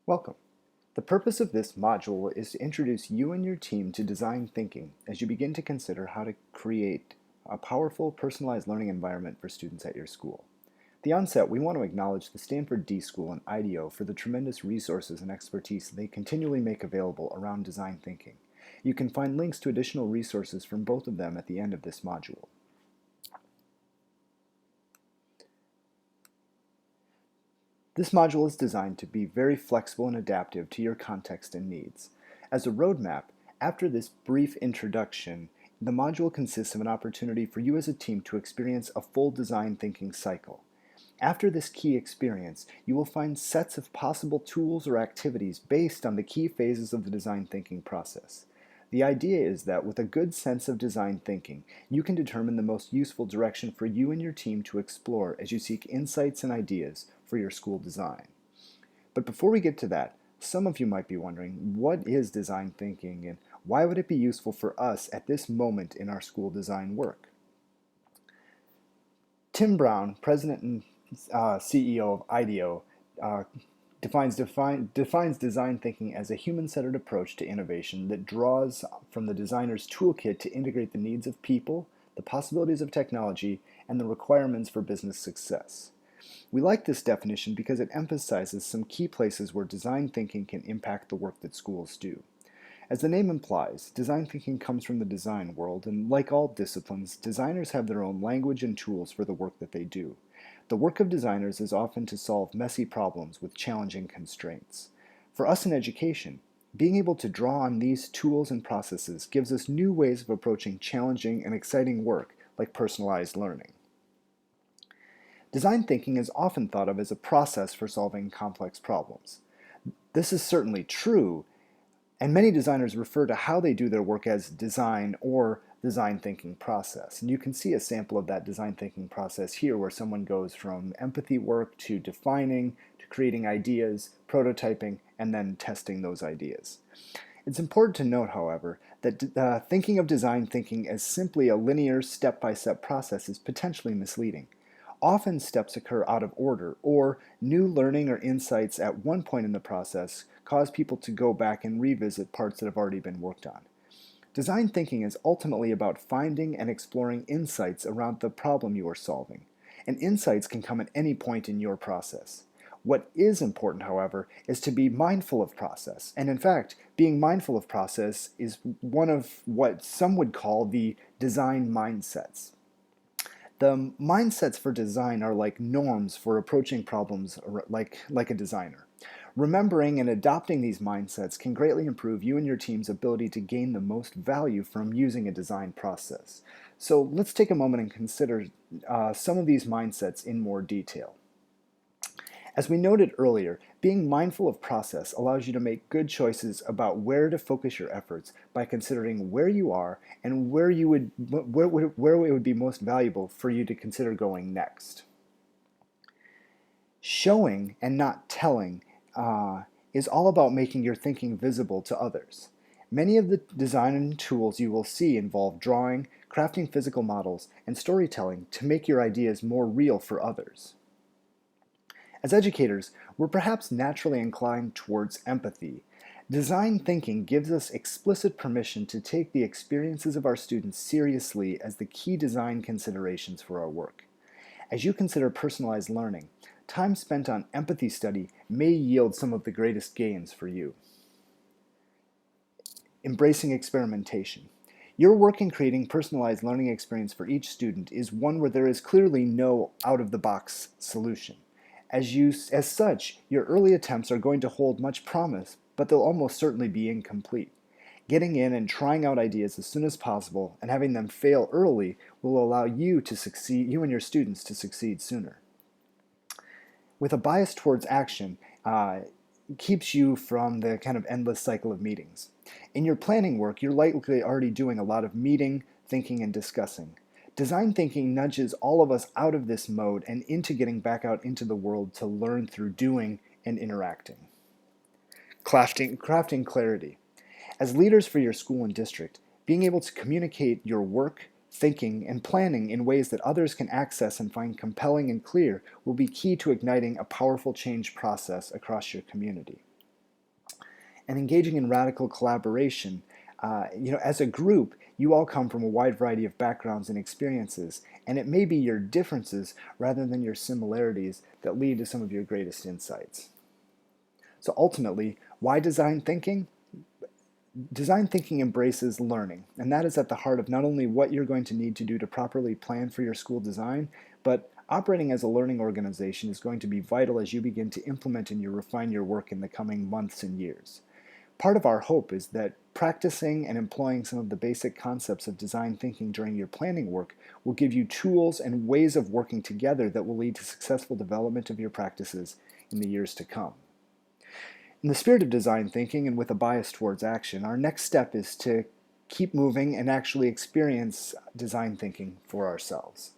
Welcome. The purpose of this module is to introduce you and your team to design thinking as you begin to consider how to create a powerful, personalized learning environment for students at your school. At the onset, we want to acknowledge the Stanford D School and IDEO for the tremendous resources and expertise they continually make available around design thinking. You can find links to additional resources from both of them at the end of this module. This module is designed to be very flexible and adaptive to your context and needs. As a roadmap, after this brief introduction, the module consists of an opportunity for you as a team to experience a full design thinking cycle. After this key experience, you will find sets of possible tools or activities based on the key phases of the design thinking process. The idea is that with a good sense of design thinking, you can determine the most useful direction for you and your team to explore as you seek insights and ideas for your school design. But before we get to that, some of you might be wondering, what is design thinking and why would it be useful for us at this moment in our school design work? Tim Brown, President and CEO of IDEO, defines design thinking as a human-centered approach to innovation that draws from the designer's toolkit to integrate the needs of people, the possibilities of technology, and the requirements for business success. We like this definition because it emphasizes some key places where design thinking can impact the work that schools do. As the name implies, design thinking comes from the design world, and like all disciplines, designers have their own language and tools for the work that they do. The work of designers is often to solve messy problems with challenging constraints. For us in education, being able to draw on these tools and processes gives us new ways of approaching challenging and exciting work like personalized learning. Design thinking is often thought of as a process for solving complex problems. This is certainly true, and many designers refer to how they do their work as design or design thinking process. And you can see a sample of that design thinking process here where someone goes from empathy work to defining, to creating ideas, prototyping, and then testing those ideas. It's important to note, however, that thinking of design thinking as simply a linear step-by-step process is potentially misleading. Often steps occur out of order, or new learning or insights at one point in the process cause people to go back and revisit parts that have already been worked on. Design thinking is ultimately about finding and exploring insights around the problem you are solving, and insights can come at any point in your process. What is important, however, is to be mindful of process, and in fact, being mindful of process is one of what some would call the design mindsets. The mindsets for design are like norms for approaching problems like a designer. Remembering and adopting these mindsets can greatly improve you and your team's ability to gain the most value from using a design process. So let's take a moment and consider some of these mindsets in more detail. As we noted earlier, being mindful of process allows you to make good choices about where to focus your efforts by considering where you are and where it would be most valuable for you to consider going next. Showing and not telling is all about making your thinking visible to others. Many of the design tools you will see involve drawing, crafting physical models, and storytelling to make your ideas more real for others. As educators, we're perhaps naturally inclined towards empathy. Design thinking gives us explicit permission to take the experiences of our students seriously as the key design considerations for our work. As you consider personalized learning, time spent on empathy study may yield some of the greatest gains for you. Embracing experimentation. Your work in creating personalized learning experience for each student is one where there is clearly no out-of-the-box solution. As such, your early attempts are going to hold much promise, but they'll almost certainly be incomplete. Getting in and trying out ideas as soon as possible and having them fail early will allow you and your students to succeed sooner. With a bias towards action, keeps you from the kind of endless cycle of meetings. In your planning work, you're likely already doing a lot of meeting, thinking, and discussing. Design thinking nudges all of us out of this mode and into getting back out into the world to learn through doing and interacting. Crafting clarity. As leaders for your school and district, being able to communicate your work, thinking, and planning in ways that others can access and find compelling and clear will be key to igniting a powerful change process across your community. and engaging in radical collaboration. As a group, you all come from a wide variety of backgrounds and experiences, and it may be your differences rather than your similarities that lead to some of your greatest insights. So ultimately, why design thinking? Design thinking embraces learning, and that is at the heart of not only what you're going to need to do to properly plan for your school design, but operating as a learning organization is going to be vital as you begin to implement and refine your work in the coming months and years. Part of our hope is that practicing and employing some of the basic concepts of design thinking during your planning work will give you tools and ways of working together that will lead to successful development of your practices in the years to come. In the spirit of design thinking and with a bias towards action, our next step is to keep moving and actually experience design thinking for ourselves.